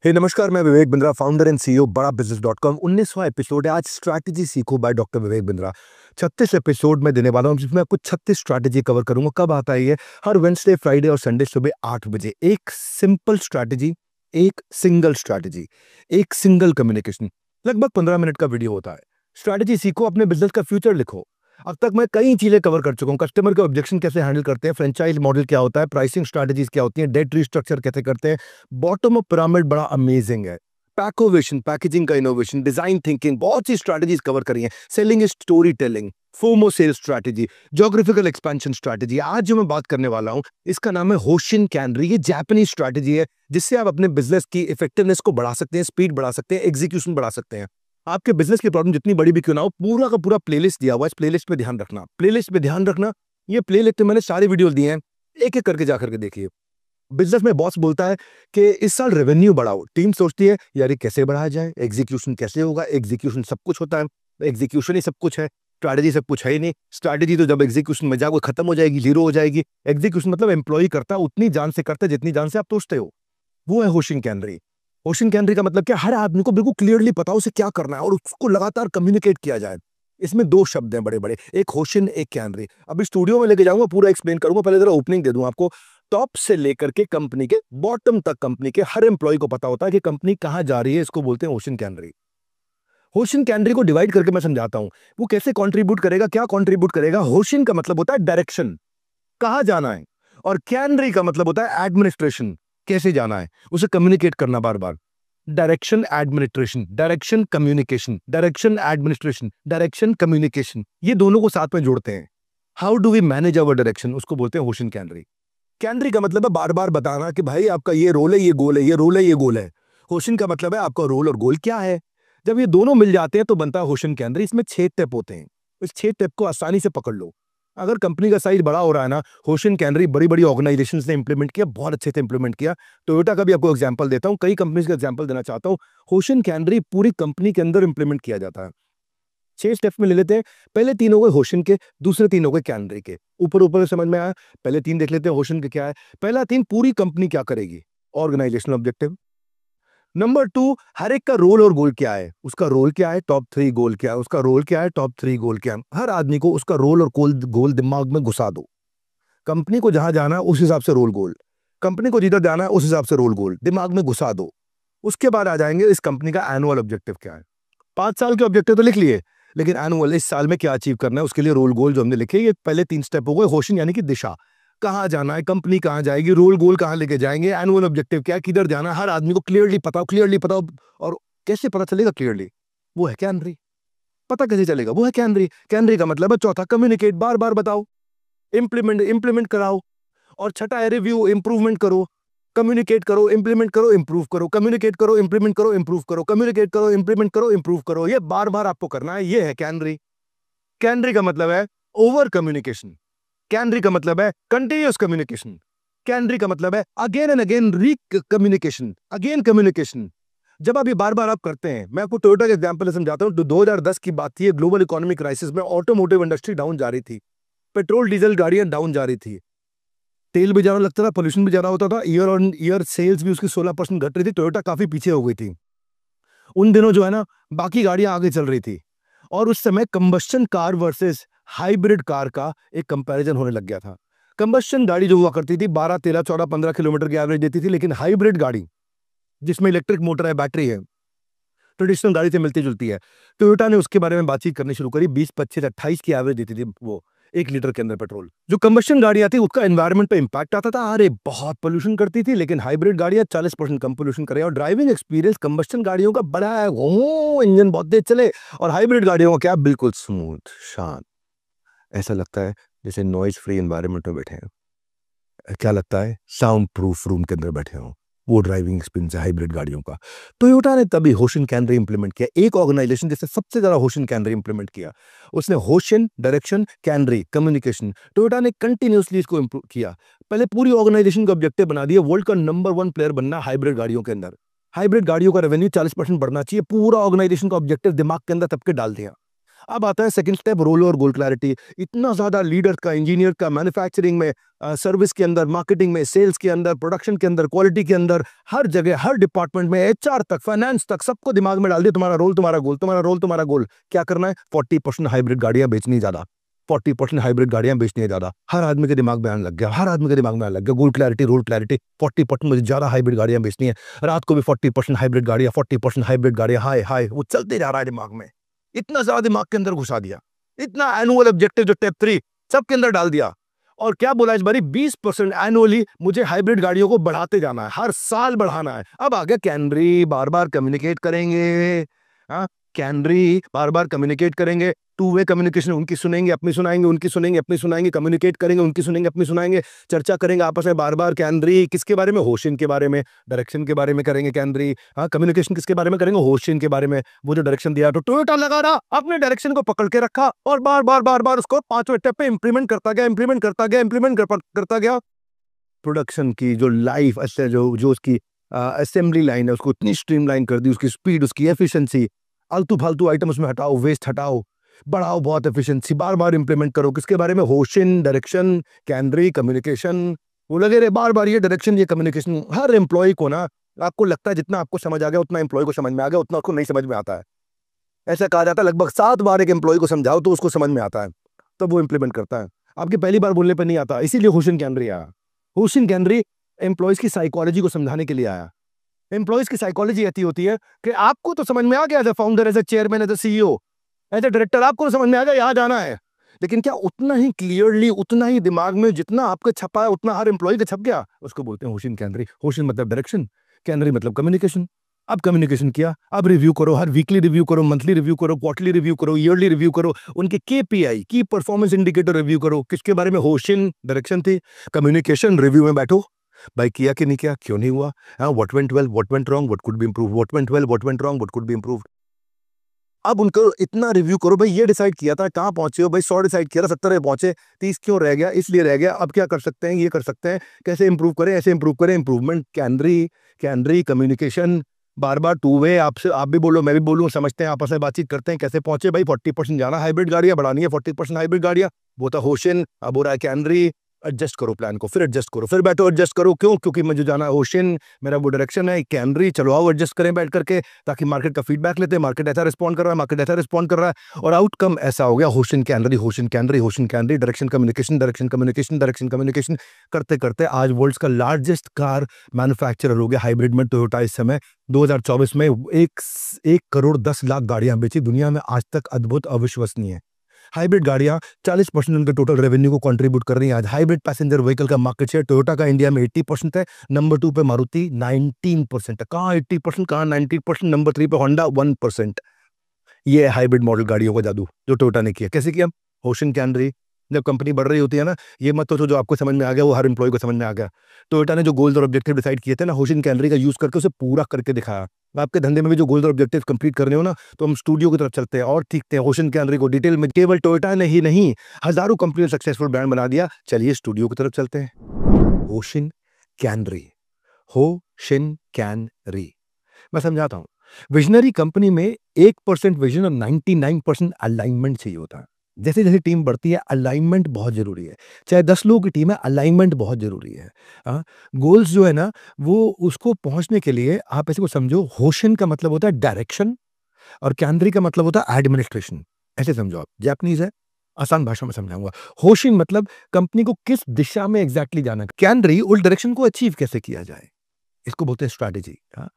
नमस्कार। मैं Vivek Bindra, founder and CEO बड़ा बिजनेस डॉट कॉम। 19वां एपिसोड है। आज स्ट्रैटेजी सीखो by doctor Vivek Bindra. 36 episode में देने वाला हूं, जिसमें आपको 36 स्ट्रैटेजी कवर करूंगा। कब आता है ये? हर वेंसडे, फ्राइडे और संडे सुबह 8 बजे। एक सिंपल स्ट्रैटेजी, एक सिंगल स्ट्रैटेजी, एक सिंगल कम्युनिकेशन। लगभग 15 मिनट का वीडियो होता है। स्ट्रैटेजी सीखो, अपने बिजनेस का फ्यूचर लिखो। अब तक मैं कई चीजें कवर कर चुका हूं। कस्टमर के ऑब्जेक्शन कैसे हैंडल करते हैं, फ्रेंचाइज मॉडल क्या होता है, प्राइसिंग स्ट्रैटेजीज क्या होती हैं, डेट रिस्ट्रक्चर कैसे करते हैं, बॉटम अप पिरामिड बड़ा अमेजिंग है, पैकोवेशन, पैकेजिंग का इनोवेशन, डिजाइन थिंकिंग, बहुत सी स्ट्रैटेजीज कवर करी हैं। Selling is story telling, FOMO sales strategy, geographical expansion strategy. आज जो मैं बात करने वाला हूं, इसका नाम है होशिन कैनरी। ये जापानीज स्ट्रैटेजी है, जिससे आप अपने बिजनेस की इफेक्टिवनेस को बढ़ा सकते हैं, स्पीड बढ़ा सकते हैं, एग्जीक्यूशन बढ़ा सकते हैं। आपके बिजनेस की प्रॉब्लम जितनी बड़ी भी क्यों ना हो, पूरा का पूरा प्लेलिस्ट दिया हुआ है। इस प्लेलिस्ट पे ध्यान रखना, प्लेलिस्ट पे ध्यान रखना। ये प्लेलिस्ट में मैंने सारे वीडियो दिए हैं, एक एक करके जाकर के देखिए। बिजनेस में बॉस बोलता है कि इस साल रेवेन्यू बढ़ाओ, टीम सोचती है यार ये कैसे बढ़ाया जाए, एग्जीक्यूशन कैसे होगा। एग्जीक्यूशन सब कुछ होता है, एग्जीक्यूशन ही सब कुछ है, स्ट्रैटेजी सब कुछ है ही नहीं। स्ट्रैटेजी तो जब एग्जीक्यूशन में जाओगे खत्म हो जाएगी, जीरो हो जाएगी। एग्जीक्यूशन मतलब एम्प्लॉय करता है उतनी जान से करता है जितनी जान से आप सोचते हो। वो है होशिंग कैनरी। होशिंग कैनरी का मतलब क्या? हर आदमी को बिल्कुल क्लियरली पता हो उसे क्या करना है और उसको लगातार कम्युनिकेट किया जाए। इसमें दो शब्द हैं बड़े बड़े, एक होशिन, एक कैनरी। अभी स्टूडियो में लेके जाऊंगा, पूरा एक्सप्लेन करूंगा। पहले जरा ओपनिंग दे दूं आपको। टॉप से लेकर के कंपनी के बॉटम तक, कंपनी के हर एम्प्लॉय को पता होता है कि कंपनी कहां जा रही है। इसको बोलते हैं होशिन कैनरी। होशिन कैनरी को डिवाइड करके मैं समझाता हूं, वो कैसे कंट्रीब्यूट करेगा, क्या कंट्रीब्यूट करेगा। होशिन का मतलब होता है डायरेक्शन, कहां जाना है, और कैनरी का मतलब होता है एडमिनिस्ट्रेशन, कैसे जाना है, उसे कम्युनिकेट करना बार बार। Direction, administration, direction, communication, direction, administration, direction, communication, ये दोनों को साथ में जोड़ते हैं। How do we manage our direction, उसको बोलते हैं होशिन कैनरी। कैनरी का मतलब है बार बार बताना कि भाई आपका ये रोल है, ये गोल है, ये रोल है, ये गोल है। होशिन का मतलब है आपका रोल और गोल क्या है। जब ये दोनों मिल जाते हैं तो बनता है होशिन कैनरी। इसमें 6 स्टेप होते हैं। इस 6 स्टेप को आसानी से पकड़ लो। अगर कंपनी का साइज बड़ा हो रहा है ना, होशिन कैनरी बड़ी बड़ी ऑर्गेनाइजेशंस ने इंप्लीमेंट किया, बहुत अच्छे से इंप्लीमेंट किया। टोयोटा का भी आपको एग्जांपल देता हूं, कई कंपनीज का एग्जांपल देना चाहता हूं। होशिन कैनरी पूरी कंपनी के अंदर इंप्लीमेंट किया जाता है। 6 स्टेप्स में ले लेते हैं। पहले 3 हो गए होशिन के, दूसरे 3 हो गए कैनरी के। ऊपर ऊपर से समझ में आया? पहले 3 देख लेते हैं होशिन के क्या है। पहला 3, पूरी कंपनी क्या करेगी, ऑर्गेनाइजेशनल ऑब्जेक्टिव। नंबर 2, हर एक का रोल और गोल क्या है, उसका रोल क्या है, टॉप 3 गोल क्या है, उसका रोल क्या है, टॉप 3 गोल क्या है। हर आदमी को उसका रोल और गोल गोल दिमाग में घुसा दो। कंपनी को जहां जाना है उस हिसाब से रोल गोल, कंपनी को जिधर जाना है उस हिसाब से रोल गोल दिमाग में घुसा दो। उसके बाद आ जाएंगे इस कंपनी का एनुअल ऑब्जेक्टिव क्या है। 5 साल के ऑब्जेक्टिव तो लिख लिए, लेकिन एनुअल, इस साल में क्या अचीव करना है, उसके लिए रोल गोल जो हमने लिखे। ये पहले 3 स्टेप हो गए। होशिंग यानी कि दिशा, कहां जाना है, कंपनी कहां जाएगी, रोल गोल कहां लेके जाएंगे, एनुअल ऑब्जेक्टिव क्या है, किधर जाना है, हर आदमी को क्लियरली पता हो, क्लियरली पता हो। और कैसे पता चलेगा क्लियरली? वो है कैनरी। पता कैसे चलेगा? वो है कैनरी। कैनरी का मतलब है चौथा, कम्युनिकेट, बार बार बताओ, इंप्लीमेंट इंप्लीमेंट कराओ। और छठा है रिव्यू, इंप्रूवमेंट करो। कम्युनिकेट करो, इंप्लीमेंट करो, इंप्रूव करो, कम्युनिकेट करो, इंप्लीमेंट करो, इंप्रूव करो, कम्युनिकेट करो, इंप्लीमेंट करो, इंप्रूव करो। ये बार बार आपको करना है। ये है कैनरी। कैनरी का मतलब है ओवर कम्युनिकेशन। कैनरी का मतलब है कंटिन्यूअस कम्युनिकेशन। कैनरी का मतलब है अगेन एंड अगेन री कम्युनिकेशन, अगेन कम्युनिकेशन। जब आप ये बार बार आप करते हैं, मैं आपको टोयोटा के एग्जांपल से समझाता हूं। 2010 की बात थी, ग्लोबल इकोनॉमिक क्राइसिस में ऑटोमोटिव इंडस्ट्री डाउन जा रही थी, पेट्रोल डीजल गाड़ियां डाउन जा रही थी, तेल भी ज्यादा लगता था, पोल्यूशन भी ज्यादा होता था, ईयर ऑन ईयर सेल्स भी उसकी 16% घट रही थी। टोयोटा काफी पीछे हो गई थी। उन दिनों जो है ना, बाकी गाड़ियां आगे चल रही थी, और उस समय combustion car versus hybrid car का एक कंपैरिजन होने लग गया था। कंबस्शन गाड़ी जो हुआ करती थी 12, 13, 14, 15 किलोमीटर की एवरेज देती थी, लेकिन हाइब्रिड गाड़ी जिसमें इलेक्ट्रिक मोटर है, बैटरी है, ट्रेडिशनल गाड़ी से मिलती जुलती है, टोयोटा ने उसके बारे में बातचीत करनी शुरू करी। 20, 25, 28 की एवरेज देती थी वो 1 लीटर के अंदर पेट्रोल। जो कंबस्शन गाड़ियां थी उसका एनवायरनमेंट पे इंपैक्ट आता था, अरे बहुत पोल्यूशन करती थी, लेकिन हाइब्रिड गाड़ियां 40% कम पोल्यूशन करे। और ड्राइविंग एक्सपीरियंस कंबस्शन गाड़ियों का बड़ा है, इंजन बहुत तेज चले, और हाइब्रिड गाड़ियों का क्या, बिल्कुल स्मूथ, शांत, ऐसा लगता है जैसे नॉइज फ्री एनवायरनमेंट में बैठे हैं। क्या लगता है? साउंड प्रूफ रूम के अंदर बैठे हो। वो ड्राइविंग एक्सपीरियंस है हाइब्रिड गाड़ियों का। टोयोटा ने तभी होशिन कैनरी इंप्लीमेंट किया। एक ऑर्गेनाइजेशन जिसने सबसे ज्यादा होशिन कैनरी इंप्लीमेंट किया, उसने होशिन, डायरेक्शन, कैनरी, कम्युनिकेशन, टोयोटा ने कंटिन्यूअसली इसको इंप्रूव किया। पहले पूरी ऑर्गेनाइजेशन का ऑब्जेक्टिव बना दिया, वर्ल्ड का नंबर 1 प्लेयर बनना हाइब्रिड गाड़ियों के अंदर। हाइब्रिड गाड़ियों का रेवेन्यू 40% बढ़ना चाहिए, पूरा ऑर्गेनाइजेशन का ऑब्जेक्टिव दिमाग के अंदर तब के डाल दिया। अब आता है सेकंड स्टेप, रोल और गोल क्लैरिटी। इतना ज़्यादा लीडर का, इंजीनियर का, मैन्युफैक्चरिंग में, सर्विस के अंदर, मार्केटिंग में, सेल्स के अंदर, प्रोडक्शन के अंदर, क्वालिटी के अंदर, हर जगह, हर डिपार्टमेंट में, एचआर तक, फाइनेंस तक, सबको दिमाग में डाल दिया तुम्हारा रोल, तुम्हारा गोल, तुम्हारा रोल, तुम्हारा गोल। क्या करना है? 40% हाइब्रिड गाड़ियां बेचनी ज़्यादा, 40% हाइब्रिड गाड़ियां बेचनी है ज़्यादा। हर आदमी के दिमाग में आने लग गया, हर आदमी के दिमाग में आने लग गया, गोल क्लैरिटी, रोल क्लैरिटी। 40% मुझे ज़्यादा हाइब्रिड गाड़ियां बेचनी है, रात को भी 40% हाइब्रिड गाड़ियां, 40% हाइब्रिड गाड़ियां, हाय हाय, वो चलते जा रहा है दिमाग में। इतना ज़्यादा दिमाग के अंदर घुसा दिया, इतना एनुअल ऑब्जेक्टिव जो टेप 3 सबके अंदर डाल दिया। और क्या बोला इस बारी? 20% एनुअली मुझे हाइब्रिड गाड़ियों को बढ़ाते जाना है, हर साल बढ़ाना है। अब आगे कैनरी बार बार कम्युनिकेट करेंगे, हाँ, कैनरी बार बार कम्युनिकेट करेंगे, टू वे कम्युनिकेशन, उनकी सुनेंगे, अपनी सुनाएंगे, उनकी सुनेंगे, अपनी सुनाएंगे, कम्युनिकेट करेंगे, उनकी सुनेंगे, अपनी सुनाएंगे, चर्चा करेंगे आपस में बार बार। कैनरी किसके बारे में? होशिन के बारे में, डायरेक्शन के बारे में करेंगे कैनरी। हाँ, कम्युनिकेशन किसके बारे में करेंगे? होशिन के बारे में। वो जो डायरेक्शन दिया तो टोयोटा लगा रहा, अपने डायरेक्शन को पकड़ के रखा और बार बार बार बार उसको 5वें स्टेप पे इंप्लीमेंट करता गया, इंप्लीमेंट करता गया, इंप्लीमेंट करता गया। प्रोडक्शन की जो लाइफ, अच्छा जो जो उसकी असेंबली लाइन है, उसको इतनी स्ट्रीमलाइन कर दी, उसकी स्पीड, उसकी एफिशिएंसी, आलतू फालतू आइटम उसमें हटाओ, वेस्ट हटाओ, बढ़ाओ बहुत एफिशिएंसी, बार बार इंप्लीमेंट करो। किसके बारे में? होशिन, डायरेक्शन, कैनरी, कम्युनिकेशन। वो लगे रहे बार बार, ये डायरेक्शन, ये कम्युनिकेशन। हर एम्प्लॉय को ना, आपको लगता है जितना आपको समझ आ गया उतना एम्प्लॉय को समझ में आ गया, उतना उसको नहीं समझ में आता है। ऐसा कहा जाता है लगभग 7 बार एक एम्प्लॉय को समझाओ तो उसको समझ में आता है, तब वो इंप्लीमेंट करता है। आपकी पहली बार बोलने पर नहीं आता, इसीलिए होशिन कैनरी आया। होशिन कैनरी एम्प्लॉयज की साइकोलॉजी को समझाने के लिए आया। एम्प्लॉयज की साइकोलॉजी ऐसी होती है कि आपको तो समझ में आ गया, as a founder, as a chairman, as a CEO, as a director, आपको तो समझ में आ गया यहाँ जाना है। लेकिन क्या उतना ही क्लियरली, उतना ही दिमाग में जितना आपके छपा है उतना हर एम्प्लॉय के छप गया? उसको बोलते हैं होशिन कैनरी। होशिन मतलब डायरेक्शन, कैनरी मतलब कम्युनिकेशन। अब कम्युनिकेशन किया, अब रिव्यू करो, हर वीकली रिव्यू करो, मंथली रिव्यू करो, क्वार्टरली रिव्यू करो, ईयरली रिव्यू करो, उनके केपीआई, की परफॉर्मेंस इंडिकेटर रिव्यू करो। किसके बारे में? होशिन डायरेक्शन थी, कम्युनिकेशन रिव्यू में बैठो, भाई किया कि नहीं किया, क्यों नहीं हुआ, हाँ, what went well, what went wrong, what could be improved, what went well, what went wrong, what could be improved. अब उनको इतना रिव्यू करो, भाई ये डिसाइड किया था, कहाँ पहुंचे हो, भाई 100 डिसाइड किया था, 70 पे पहुंचे, 30 क्यों रह गया? इसलिए रह गया, अब क्या कर सकते हैं, ये कर सकते हैं, कैसे इंप्रूव करें, ऐसे इंप्रूव करें। इंप्रूवमेंट, कैनरी, कैनरी, कम्युनिकेशन, बार बार टू वे, आपसे आप भी बोलो, मैं भी बोलूँ, समझते हैं, आपस में बातचीत करते हैं, कैसे पहुंचे भाई। 40% जाना हाइब्रिड गाड़ियां, बढ़ानी है 40% हाइब्रिड गाड़ियां, वो था होशिन। अब हो रहा है कैनरी, एडजस्ट करो प्लान को, फिर एडजस्ट करो, फिर बैठो एडजस्ट करो। क्यों? क्योंकि मुझे जाना है होशिन, मेरा वो डायरेक्शन है। कैनरी, चलो आओ एडजस्ट करें बैठ करके, ताकि मार्केट का फीडबैक लेते हैं, मार्केट ऐसा रिस्पॉन्ड कर रहा है, मार्केट ऐसा रिस्पॉन्ड कर रहा है, और आउटकम ऐसा हो गया। Hoshin Kanri, Hoshin Kanri, Hoshin Kanri, direction communication, direction communication, direction communication करते करते आज वर्ल्ड का लार्जेस्ट कार मैन्युफैक्चरर हो गया हाइब्रिड में टोयोटा। इस समय 2024 में 1,10,00,000 गाड़ियां बेची दुनिया में आज तक, अद्भुत, अविश्वसनीय। हाइब्रिड गाड़ियां 40% उनके टोटल रेवेन्यू को कंट्रीब्यूट कर रही हैं आज। हाइब्रिड पैसेंजर व्हीकल का मार्केट शेयर टोयोटा का इंडिया में 80% है, नंबर 2 पे मारुति 19% है। कहाँ 80%, कहाँ 90%? नंबर 3 पे होंडा 1%। ये है हाइब्रिड मॉडल गाड़ियों का जादू जो टोयोटा ने किया। कैसे किया? होशिन कैनरी। जब कंपनी बढ़ रही होती है ना, ये मत तो जो आपको समझ में आ गया वो हर एम्प्लॉय को समझ में आ गया। टोयोटा ने जो गोल्स और ऑब्जेक्टिव डिसाइड किए थे ना, होशिन कैनरी का यूज करके उसे पूरा करके दिखाया। आपके धंधे में भी जो गोल्स और ऑब्जेक्टिव कंप्लीट करने हो ना, तो हम स्टूडियो की तरफ चलते हैं और सीखते हैं होशिन कैनरी को डिटेल में। केवल टोयोटा ने ही नहीं, हजारों कंपनी ने सक्सेसफुल ब्रांड बना दिया। चलिए स्टूडियो की तरफ चलते हैं। होशिन कैनरी, होशिन कैनरी, मैं समझाता हूं। विजनरी कंपनी में 1% विजन और 99% अलाइनमेंट चाहिए होता है। जैसे जैसे टीम बढ़ती है, अलाइनमेंट बहुत जरूरी है। चाहे 10 लोगों की टीम है, अलाइनमेंट बहुत जरूरी है। गोल्स जो है ना, वो उसको पहुंचने के लिए आप ऐसे को समझो, होशिन का मतलब होता है डायरेक्शन और कैनरी का मतलब होता है एडमिनिस्ट्रेशन। ऐसे समझो आप, जापानीज है, आसान भाषा में समझाऊंगा। होशिन मतलब कंपनी को किस दिशा में एग्जैक्टली जाना है, कैनरी उस डायरेक्शन को अचीव कैसे किया जाए, इसको बोलते हैं स्ट्रैटेजी। हाँ,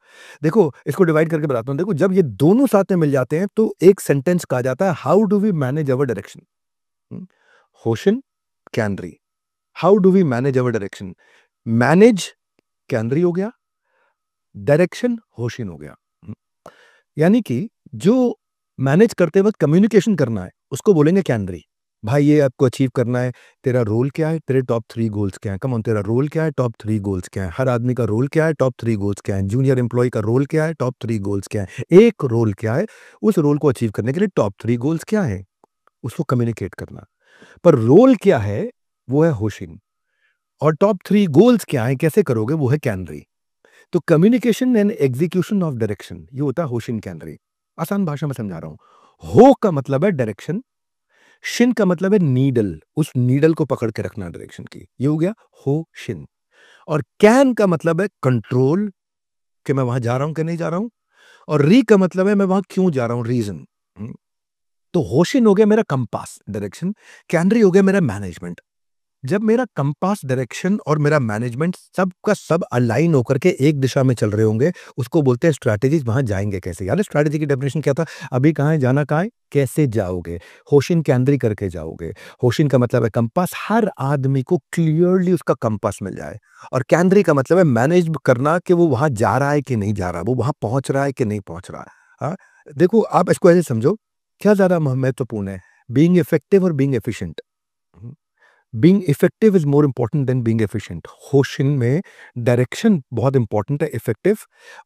देखो इसको डिवाइड करके बताता हूं। देखो, जब ये दोनों साथ में मिल जाते हैं तो एक सेंटेंस कहा जाता है, how do we manage our direction. Hoshin Kanri, how do we manage our direction. Manage Kanri हो गया, डायरेक्शन होशिन हो गया। यानी कि जो मैनेज करते वक्त कम्युनिकेशन करना है उसको बोलेंगे कैनरी। भाई ये आपको अचीव करना है, तेरा रोल क्या है, तेरे टॉप 3 गोल्स क्या है, कम ऑन, तेरा रोल क्या है, टॉप 3 गोल्स क्या है। हर आदमी का रोल क्या है, टॉप 3 गोल्स क्या है। जूनियर एम्प्लॉय का रोल क्या है, टॉप 3 गोल्स क्या है। एक रोल क्या है, उस रोल को अचीव करने के लिए टॉप 3 गोल्स क्या है, उसको कम्युनिकेट करना। पर रोल क्या है, वो है होशिन, और टॉप 3 गोल्स क्या है, कैसे करोगे, वो है कैनरी। तो communication and execution of direction, ये होता है होशिन कैनरी। आसान भाषा में समझा रहा हूं। हो का मतलब है डायरेक्शन, शिन का मतलब है नीडल, उस नीडल को पकड़ के रखना डायरेक्शन की, ये हो गया हो शिन। और कैन का मतलब है कंट्रोल, कि मैं वहां जा रहा हूं कि नहीं जा रहा हूं। और री का मतलब है मैं वहां क्यों जा रहा हूं, रीजन। तो होशिन हो गया मेरा कंपास डायरेक्शन, कैनरी हो गया मेरा मैनेजमेंट। जब मेरा कंपास डायरेक्शन और मेरा मैनेजमेंट सब का सब अलाइन होकर के एक दिशा में चल रहे होंगे, उसको बोलते हैं स्ट्रैटेजीज। वहां जाएंगे कैसे, यार स्ट्रैटेजी की डेफिनेशन क्या था, अभी कहाँ है, जाना कहाँ है, कैसे जाओगे, होशिन कैंद्री करके जाओगे। होशिन का मतलब है कंपास, हर आदमी को क्लियरली उसका कंपास मिल जाए। और कैंद्री का मतलब है मैनेज करना, कि वो वहां जा रहा है कि नहीं जा रहा, वो वहां पहुंच रहा है कि नहीं पहुंच रहा। हाँ, देखो आप इसको ऐसे समझो, क्या ज्यादा महत्वपूर्ण है, बीइंग इफेक्टिव और being efficient. Being effective is more important than being efficient. Hoshin में डायरेक्शन बहुत इंपॉर्टेंट है, इफेक्टिव।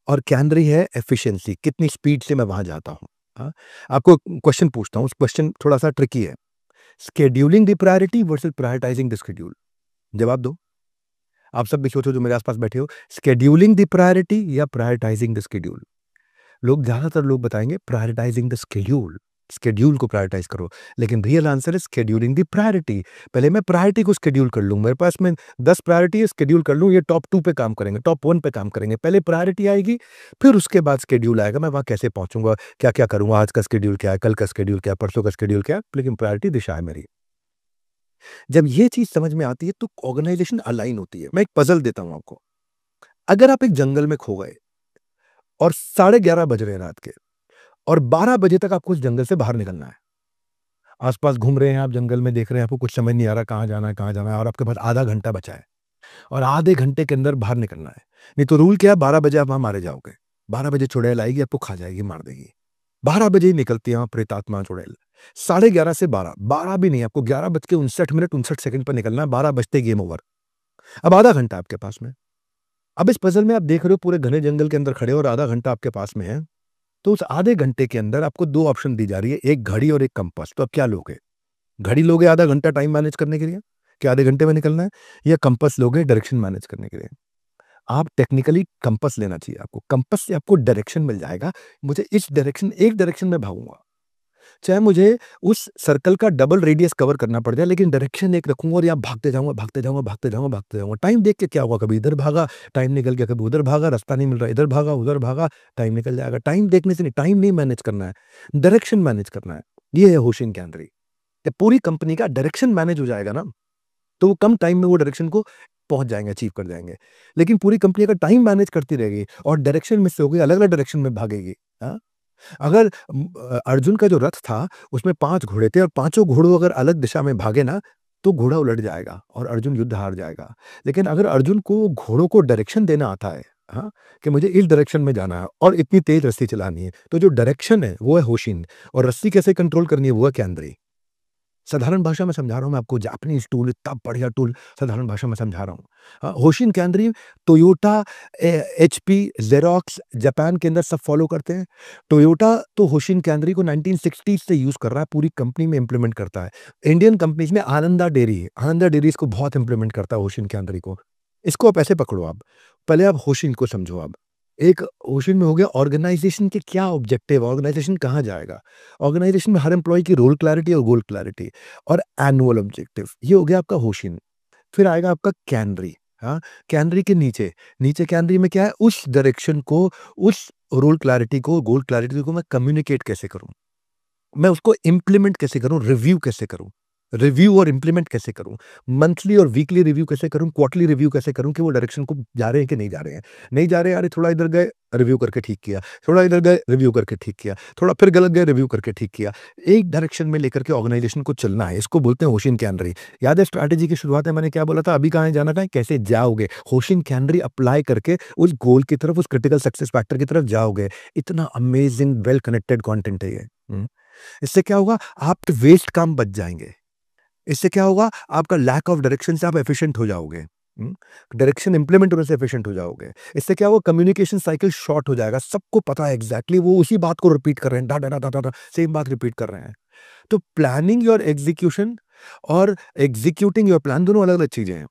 और कैनरी है एफिशिएंसी, कितनी स्पीड से मैं वहां जाता हूं। हाँ, आपको क्वेश्चन पूछता हूँ, क्वेश्चन थोड़ा सा ट्रिकी है। Scheduling the priority versus prioritising the schedule. जवाब दो। आप सब भी सोचो जो मेरे आसपास बैठे हो, स्केड्यूलिंग द प्रायोरिटी या प्रायोरिटाइजिंग द शेड्यूल। लोग ज्यादातर लोग बताएंगे प्रायोरिटाइजिंग द शेड्यूल, शेड्यूल को प्रायोरिटाइज करो। लेकिन रियल आंसर है शेड्यूलिंग द प्रायोरिटी। पहले मैं प्रायोरिटी को शेड्यूल कर लूं, मेरे पास में 10 प्रायोरिटी है, शेड्यूल कर लूं, ये टॉप 2 पे काम करेंगे, टॉप 1 पे काम करेंगे। पहले प्रायोरिटी आएगी, फिर उसके बाद शेड्यूल आएगा, मैं वहां कैसे पहुंचूंगा, क्या क्या करूंगा, आज का शेड्यूल क्या है, कल का शेड्यूल क्या है, परसों का शेड्यूल क्या है, लेकिन प्रायोरिटी दिशा है मेरी। जब ये चीज समझ में आती है तो ऑर्गेनाइजेशन अलाइन होती है। मैं एक पजल देता हूं आपको। अगर आप एक जंगल में खो गए और 11:30 बज रहे हैं रात के, और 12 बजे तक आपको उस जंगल से बाहर निकलना है। आस-पास घूम रहे हैं आप जंगल में, देख रहे हैं, आपको कुछ समझ नहीं आ रहा कहाँ जाना है, कहाँ जाना है, और आपके पास आधा घंटा बचा है और आधे घंटे के अंदर बाहर निकलना है। नहीं तो रूल क्या है, 12 बजे आप वहाँ मारे जाओगे। 12 बजे चुड़ैल आएगी, आपको खा जाएगी, मार देगी। 12 बजे ही निकलती है वहाँ प्रेतात्मा चुड़ैल। 11:30 से 12, 12 भी नहीं, आपको 11:59 59 सेकंड पर निकलना है, 12 बजते गेम ओवर। अब आधा घंटा आपके पास में। अब इस पज़ल में आप देख रहे हो पूरे घने जंगल के अंदर खड़े हो और आधा घंटा आपके पास में है। तो उस आधे घंटे के अंदर आपको 2 ऑप्शन दी जा रही है, एक घड़ी और एक कंपास। तो अब क्या लोगे? घड़ी लोगे आधा घंटा टाइम मैनेज करने के लिए, कि आधे घंटे में निकलना है, या कंपास लोगे डायरेक्शन मैनेज करने के लिए। आप टेक्निकली कंपास लेना चाहिए आपको। कंपास से आपको डायरेक्शन मिल जाएगा। मुझे इस डायरेक्शन, एक डायरेक्शन में भागूँगा। चाहे मुझे उस सर्कल का डबल रेडियस कवर करना पड़ जाए, लेकिन डायरेक्शन एक रखूँगा और यहाँ भागते जाऊँगा, भागते जाऊँगा, भागते जाऊँगा, भागते जाऊँगा। टाइम देख के क्या होगा, कभी इधर भागा, टाइम निकल गया, कभी उधर भागा, रास्ता नहीं मिल रहा, इधर भागा, उधर भागा, टाइम निकल जाएगा। टाइम देखने से नहीं, टाइम नहीं मैनेज करना है, डायरेक्शन मैनेज करना है। ये है होशिंग कैनरी। जब पूरी कंपनी का डायरेक्शन मैनेज हो जाएगा ना, तो वो कम टाइम में वो डायरेक्शन को पहुँच जाएँगे, अचीव कर जाएँगे। लेकिन पूरी कंपनी अगर टाइम मैनेज करती रहेगी और डायरेक्शन मिस हो गई, अलग-अलग डायरेक्शन में भागेगी, हाँ? अगर अर्जुन का जो रथ था, उसमें 5 घोड़े थे और पाँचों घोड़ों अगर अलग दिशा में भागे ना, तो घोड़ा उलट जाएगा और अर्जुन युद्ध हार जाएगा। लेकिन अगर अर्जुन को घोड़ों को डायरेक्शन देना आता है, हाँ? कि मुझे इस डायरेक्शन में जाना है और इतनी तेज़ रस्सी चलानी है, तो जो डायरेक्शन है, वो है होशिन, और रस्सी कैसे कंट्रोल करनी है, वो है कैनरी। साधारण भाषा में समझा रहा हूँ मैं आपको, जापानीज़ टूल, इतना बढ़िया टूल, साधारण भाषा में समझा रहा हूँ। Hoshin Kanri, Toyota, HP, Xerox Japan के अंदर सब फ़ॉलो करते हैं। टोयोटा तो होशिन कैनरी को 1960s से यूज़ कर रहा है, पूरी कंपनी में इम्प्लीमेंट करता है। इंडियन कंपनीज़ में आनंदा डेयरी है, आनंदा डेयरी इसको बहुत इम्प्लीमेंट करता है होशिन कैनरी को। इसको आप ऐसे पकड़ो आप, पहले आप होशिन को समझो आप। एक होशिन में हो गया ऑर्गेनाइज़ेशन के क्या ऑब्जेक्टिव है, ऑर्गेनाइज़ेशन कहाँ जाएगा। ऑर्गेनाइज़ेशन में हर एम्प्लॉयी की रोल क्लैरिटी और गोल क्लैरिटी और एनुअल ऑब्जेक्टिव, ये हो गया आपका होशिन। फिर आएगा आपका कैनरी, हाँ? कैनरी के नीचे, नीचे कैनरी में क्या है, उस डायरेक्शन को, उस रोल क्लैरिटी को, गोल क्लैरिटी को मैं कम्युनिकेट कैसे करूँ? मैं उसको इम्प्लीमेंट कैसे करूँ, रिव्यू कैसे करूँ? रिव्यू और इम्प्लीमेंट कैसे करूँ? मंथली और वीकली रिव्यू कैसे करूँ? क्वार्टरली रिव्यू कैसे करूँ कि वो डायरेक्शन को जा रहे हैं कि नहीं जा रहे हैं? नहीं जा रहे हैं, अरे थोड़ा इधर गए, रिव्यू करके ठीक किया, थोड़ा इधर गए, रिव्यू करके ठीक किया, थोड़ा फिर गलत गए, रिव्यू करके ठीक किया। एक डायरेक्शन में लेकर के ऑर्गेनाइजेशन को चलना है, इसको बोलते हैं होशिन कैनरी। याद है स्ट्रैटेजी की शुरुआत में मैंने क्या बोला था? अभी कहाँ है, जाना कहाँ है, कैसे जाओगे? होशिन कैनरी अप्लाई करके उस गोल की तरफ, उस क्रिटिकल सक्सेस फैक्टर की तरफ जाओगे। इतना अमेजिंग वेल कनेक्टेड कंटेंट है ये। इससे क्या होगा, आप वेस्ट काम बच जाएँगे। इससे क्या होगा, आपका लैक ऑफ डायरेक्शन से आप एफिशिएंट हो जाओगे। डायरेक्शन इंप्लीमेंट होने से एफिशिएंट हो जाओगे। इससे क्या होगा, कम्युनिकेशन साइकिल शॉर्ट हो जाएगा। सबको पता है एग्ज़ैक्टली, वो उसी बात को रिपीट कर रहे हैं, डा, डा, डा, डा, डा, डा, सेम बात रिपीट कर रहे हैं। तो प्लानिंग योर एग्ज़ीक्यूशन और एग्ज़ीक्यूटिंग योर प्लान दोनों अलग-अलग चीज़ें हैं।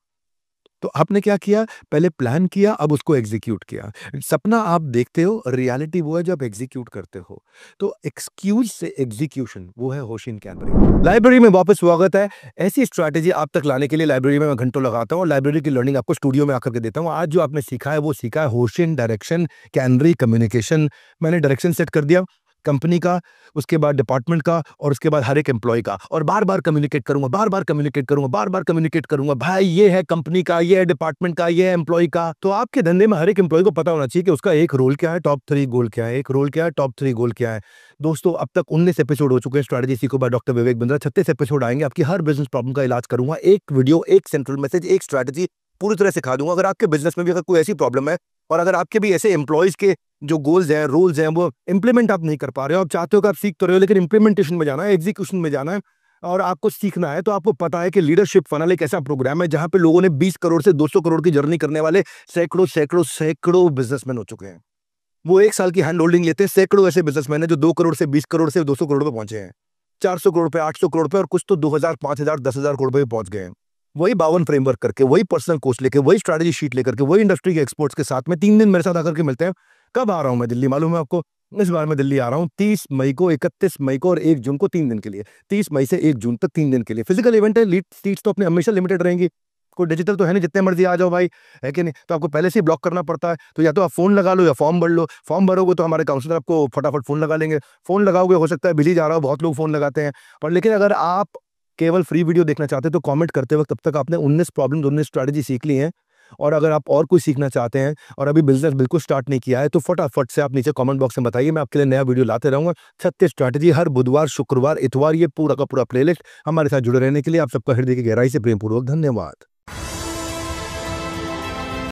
तो आपने क्या किया, पहले प्लान किया, अब उसको एग्जीक्यूट किया। सपना आप देखते हो, रियलिटी वो है जो आप एग्जीक्यूट करते हो। तो एक्सक्यूज से एग्जीक्यूशन, वो है होशिन कैनबरी। लाइब्रेरी में वापस स्वागत है। ऐसी स्ट्रैटेजी आप तक लाने के लिए लाइब्रेरी में मैं घंटों लगाता हूँ और लाइब्रेरी की लर्निंग आपको स्टूडियो में आकर के देता हूँ। आज जो आपने सीखा है वो सीखा है होशिन, डायरेक्शन, कैनबरी, कम्युनिकेशन। मैंने डायरेक्शन सेट कर दिया कंपनी का, उसके बाद डिपार्टमेंट का और उसके बाद हर एक एम्प्लॉय का, और बार-बार कम्युनिकेट करूँगा, बार-बार कम्युनिकेट करूँगा, बार-बार कम्युनिकेट करूँगा। भाई ये है कंपनी का, ये है डिपार्टमेंट का, ये है एम्प्लॉय का। तो आपके धंधे में हर एक एम्प्लॉय को पता होना चाहिए कि उसका एक रोल क्या है, टॉप 3 गोल क्या है, एक रोल क्या है, टॉप 3 गोल क्या है। दोस्तों अब तक 19 एपिसोड हो चुके हैं स्ट्रैटेजी सीखो by doctor Vivek Bindra. 36 episode आएँगे, आपकी हर बिज़नेस प्रॉब्लम का इलाज करूँगा। एक वीडियो, एक सेंट्रल मैसेज, एक स्ट्रैटेजी पूरी तरह सिखा दूँगा। अगर आपके बिज़नेस में भी अगर कोई ऐसी प्रॉब्लम है और अगर आपके भी ऐसे एम्प्लॉइज़ के जो गोल्स हैं, रूल्स हैं, वो इम्प्लीमेंट आप नहीं कर पा रहे हो, आप चाहते हो कि आप सीख तो रहे हो लेकिन इम्प्लीमेंटेशन में जाना है, एग्जीक्यूशन में जाना है और आपको सीखना है, तो आपको पता है कि लीडरशिप फनल एक ऐसा प्रोग्राम है जहां पे लोगों ने 20 करोड़ से 200 करोड़ की जर्नी करने वाले सैकड़ों बिजनेसमैन हो चुके हैं। वो 1 साल की हैंड होल्डिंग लेते हैं। सैकड़ों ऐसे बिजनेसमैन हैं जो 2 करोड़ से 20 करोड़ से 200 करोड़ पे पहुंचे हैं, 400 करोड़ पे, 800 करोड़ पे, और कुछ तो 2000, 5000, 10,000 करोड़ पे पहुंच गए हैं। वही 52 फ्रेमवर्क करके, वही पर्सनल कोच लेके, वही स्ट्रैटेजी शीट लेकर के, वही इंडस्ट्री के एक्सपर्ट्स के साथ में 3 दिन मेरे साथ आकर के मिलते हैं। कब आ रहा हूं मैं दिल्ली मालूम है आपको? इस बार मैं दिल्ली आ रहा हूं 30 मई को, 31 मई को और 1 जून को, 3 दिन के लिए। 30 मई से 1 जून तक 3 दिन के लिए फिजिकल इवेंट है। लीड सीट्स तो अपने हमेशा लिमिटेड रहेंगी, कोई डिजिटल तो है नहीं, जितने मर्जी आ जाओ भाई, है कि नहीं? तो आपको पहले से ही ब्लॉक करना पड़ता है। तो या तो आप फोन लगा लो या फॉर्म भर लो। फॉर्म भरोगे तो हमारे काउंसलर आपको फटाफट फोन लगा लेंगे। फोन लगाओगे, हो सकता है बिजी जा रहा हो, बहुत लोग फोन लगाते हैं, पर लेकिन अगर आप केवल फ्री वीडियो देखना चाहते हैं तो कमेंट करते वक्त तब तक आपने 19 प्रॉब्लम, 19 स्ट्रैटेजी सीख ली हैं। और अगर आप और कुछ सीखना चाहते हैं और अभी बिजनेस बिल्कुल स्टार्ट नहीं किया है तो फटाफट से आप नीचे कमेंट बॉक्स में बताइए, मैं आपके लिए नया वीडियो लाते रहूंगा। 36 स्ट्रैटेजी हर बुधवार, शुक्रवार, इतवार, ये पूरा का पूरा प्लेलिस्ट। हमारे साथ जुड़े रहने के लिए आप सबका हृदय की गहराई से प्रेमपूर्वक धन्यवाद।